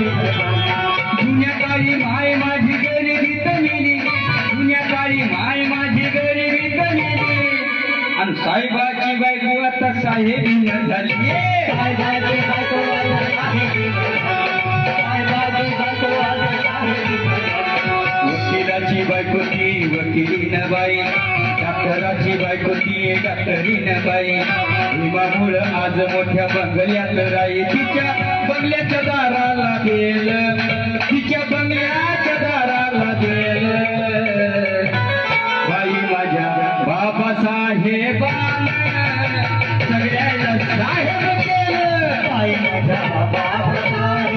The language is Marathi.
जुन्या काळी माय माझी गरिबीत नेली, जुन्या काळी माय माझी गरिबीत नेली, आणि साहेबाची बायको आता साहेबीन झाली. साहेबाची बायको आता साहेबीन झाली, साहेबाची बायको आता साहेबीन झाली. वकिलाची बायको ती वकिलीन बाई, डॉक्टराची बायको ती डॉक्टरीन बाई, विमामुळं आज मोठ्या बंगल्यात राई. तिच्या बंगल्याच्या दाराला गेलं, तिच्या बंगल्याच्या दाराला गेलं, बाई माझ्या बाबासाहेबान सगळ्याला साहेब केलं. बाई माझ्या बाबासाहेब